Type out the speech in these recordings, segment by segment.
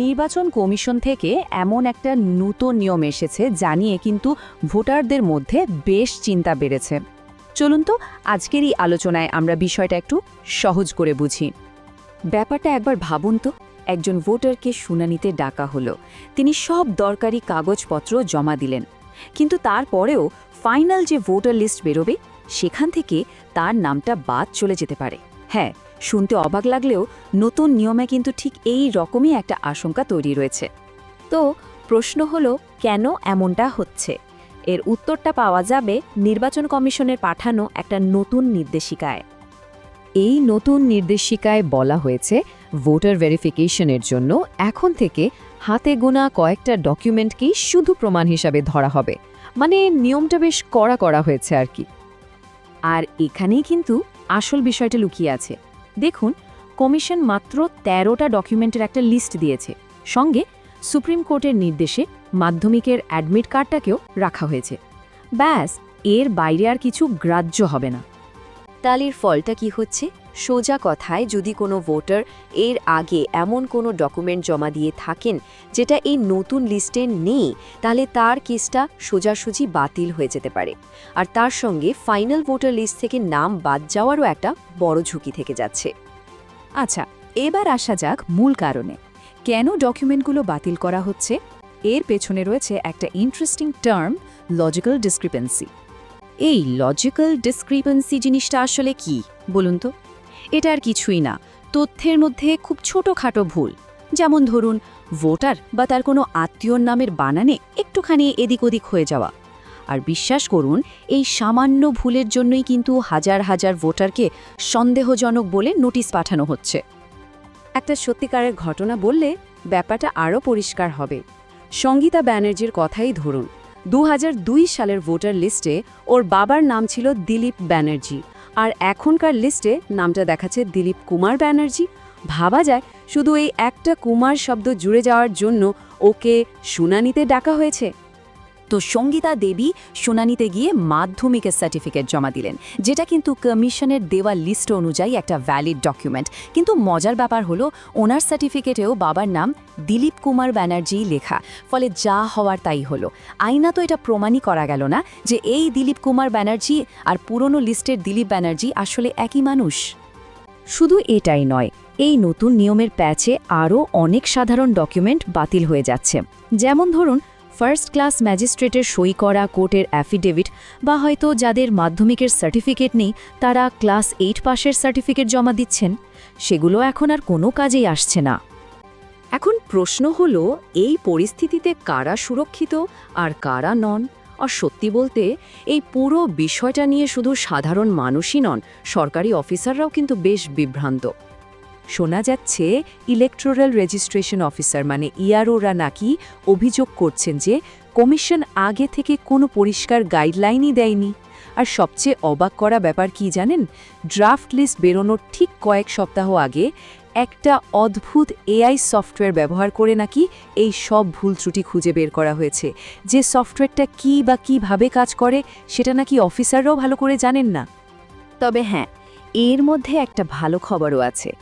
নির্বাচন কমিশন থেকে এমন একটা নতুন নিয়ম এসেছে জানিয়ে কিন্তু ভোটারদের মধ্যে বেশ চিন্তা বেড়েছে। চলুন তো আজকের এই আলোচনায় আমরা বিষয়টা একটু সহজ করে বুঝি। ব্যাপারটা একবার ভাবুন তো, একজন ভোটারকে শুনানিতে ডাকা হলো, তিনি সব দরকারি কাগজপত্র জমা দিলেন, কিন্তু তারপরেও ফাইনাল যে ভোটার লিস্ট বেরোবে সেখান থেকে তার নামটা বাদ চলে যেতে পারে। হ্যাঁ, শুনতে অবাক লাগলেও নতুন নিয়মে কিন্তু ঠিক এই রকমই একটা আশঙ্কা তৈরি রয়েছে। তো প্রশ্ন হলো, কেন এমনটা হচ্ছে? এর উত্তরটা পাওয়া যাবে নির্বাচন কমিশনের পাঠানো একটা নতুন নির্দেশিকায়। এই নতুন নির্দেশিকায় বলা হয়েছে, ভোটার ভেরিফিকেশনের জন্য এখন থেকে হাতে গোনা কয়েকটা ডকুমেন্টকেই শুধু প্রমাণ হিসাবে ধরা হবে। মানে নিয়মটা বেশ কড়া হয়েছে আর কি। আর এখানেই কিন্তু আসল বিষয়টা লুকিয়ে আছে। দেখুন, কমিশন মাত্র ১৩টা ডকুমেন্টের একটা লিস্ট দিয়েছে, সঙ্গে সুপ্রিম কোর্টের নির্দেশে মাধ্যমিকের অ্যাডমিট কার্ডটাকেও রাখা হয়েছে। ব্যাস, এর বাইরে আর কিছু গ্রাহ্য হবে না। তালির ফলটা কি হচ্ছে? সোজা কথায়, যদি কোনো ভোটার এর আগে এমন কোনো ডকুমেন্ট জমা দিয়ে থাকেন যেটা এই নতুন লিস্টে নেই, তাহলে তার কেসটা সোজাসুজি বাতিল হয়ে যেতে পারে। আর তার সঙ্গে ফাইনাল ভোটার লিস্ট থেকে নাম বাদ যাওয়ারও একটা বড় ঝুঁকি থেকে যাচ্ছে। আচ্ছা, এবার আসা যাক মূল কারণে। কেন ডকুমেন্টগুলো বাতিল করা হচ্ছে? এর পেছনে রয়েছে একটা ইন্টারেস্টিং টার্ম, লজিক্যাল ডিসক্রিপেন্সি। এই লজিক্যাল ডিসক্রিপেন্সি জিনিসটা আসলে কি বলুন তো? এটা আর কিছুই না, তথ্যের মধ্যে খুব ছোটখাটো ভুল। যেমন ধরুন, ভোটার বা তার কোনো আত্মীয়র নামের বানানে একটুখানি এদিক ওদিক হয়ে যাওয়া। আর বিশ্বাস করুন, এই সামান্য ভুলের জন্যই কিন্তু হাজার হাজার ভোটারকে সন্দেহজনক বলে নোটিশ পাঠানো হচ্ছে। একটা সত্যিকারের ঘটনা বললে ব্যাপারটা আরও পরিষ্কার হবে। সঙ্গীতা ব্যানার্জির কথাই ধরুন, ২০০২ সালের ভোটার লিস্টে ওর বাবার নাম ছিল দিলীপ ব্যানার্জি, আর এখনকার লিস্টে নামটা দেখাচ্ছে দিলীপ কুমার ব্যানার্জি। ভাবা যায়, শুধু এই একটা কুমার শব্দ জুড়ে যাওয়ার জন্য ওকে শুনানিতে ডাকা হয়েছে। তো সঙ্গীতা দেবী শুনানিতে গিয়ে মাধ্যমিকের সার্টিফিকেট জমা দিলেন, যেটা কিন্তু কমিশনের দেওয়া লিস্ট অনুযায়ী একটা ভ্যালিড ডকুমেন্ট। কিন্তু মজার ব্যাপার হলো, ওনার সার্টিফিকেটেও বাবার নাম দিলীপ কুমার ব্যানার্জি লেখা। ফলে যা হওয়ার তাই হলো। আইনা তো এটা প্রমাণই করা গেল না যে এই দিলীপ কুমার ব্যানার্জি আর পুরনো লিস্টের দিলীপ ব্যানার্জি আসলে একই মানুষ। শুধু এটাই নয়, এই নতুন নিয়মের প্যাচে আরও অনেক সাধারণ ডকুমেন্ট বাতিল হয়ে যাচ্ছে। যেমন ধরুন, ফার্স্ট ক্লাস ম্যাজিস্ট্রেটের সই করা কোর্টের অ্যাফিডেভিট, বা হয়তো যাদের মাধ্যমিকের সার্টিফিকেট নেই তারা ক্লাস 8 পাশের সার্টিফিকেট জমা দিচ্ছেন, সেগুলো এখন আর কোনো কাজেই আসছে না। এখন প্রশ্ন হলো, এই পরিস্থিতিতে কারা সুরক্ষিত আর কারা নন? আর সত্যি বলতে, এই পুরো বিষয়টা নিয়ে শুধু সাধারণ মানুষই নন, সরকারি অফিসাররাও কিন্তু বেশ বিভ্রান্ত। শোনা যাচ্ছে ইলেকটোরাল রেজিস্ট্রেশন অফিসার মানে ইআরওরা নাকি অভিযোগ করছেন যে কমিশন আগে থেকে কোনো পরিষ্কার গাইডলাইনই দেয়নি। আর সবচেয়ে অবাক করা ব্যাপার কি জানেন? ড্রাফট লিস্ট বেরোনোর ঠিক কয়েক সপ্তাহ আগে একটা অদ্ভুত এআই সফটওয়্যার ব্যবহার করে নাকি এই সব ভুল ত্রুটি খুঁজে বের করা হয়েছে। যে সফটওয়্যারটা কী বা কীভাবে কাজ করে সেটা নাকি অফিসাররাও ভালো করে জানেন না। তবে হ্যাঁ, এর মধ্যে একটা ভালো খবরও আছে।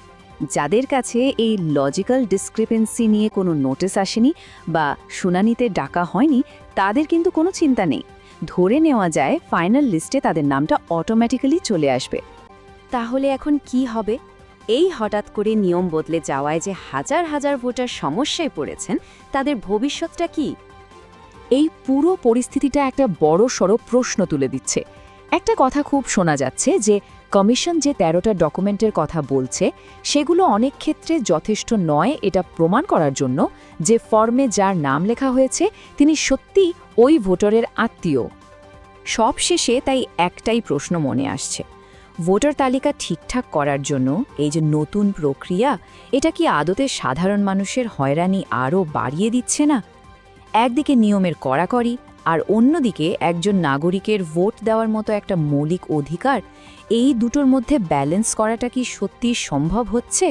যাদের কাছে এই লজিক্যাল ডিসক্রিপেন্সি নিয়ে কোনো নোটিশ আসেনি বা শুনানিতে ডাকা হয়নি, তাদের কিন্তু কোনো চিন্তা নেই। ধরে নেওয়া যায় ফাইনাল লিস্টে তাদের নামটা অটোমেটিক্যালি চলে আসবে। তাহলে এখন কি হবে? এই হঠাৎ করে নিয়ম বদলে যাওয়ায় যে হাজার হাজার ভোটার সমস্যায় পড়েছেন, তাদের ভবিষ্যৎটা কি? এই পুরো পরিস্থিতিটা একটা বড়সড় প্রশ্ন তুলে দিচ্ছে। একটা কথা খুব শোনা যাচ্ছে যে কমিশন যে ১৩টা ডকুমেন্টের কথা বলছে সেগুলো অনেক ক্ষেত্রে যথেষ্ট নয় এটা প্রমাণ করার জন্য যে ফর্মে যার নাম লেখা হয়েছে তিনি সত্যি ওই ভোটারের আত্মীয়। সবশেষে তাই একটাই প্রশ্ন মনে আসছে, ভোটার তালিকা ঠিকঠাক করার জন্য এই যে নতুন প্রক্রিয়া, এটা কি আদতে সাধারণ মানুষের হয়রানি আরও বাড়িয়ে দিচ্ছে না? একদিকে নিয়মের কড়াকড়ি আর অন্যদিকে একজন নাগরিকের ভোট দেওয়ার মতো একটা মৌলিক অধিকার, এই দুটোর মধ্যে ব্যালেন্স করাটা কি সত্যি সম্ভব হচ্ছে?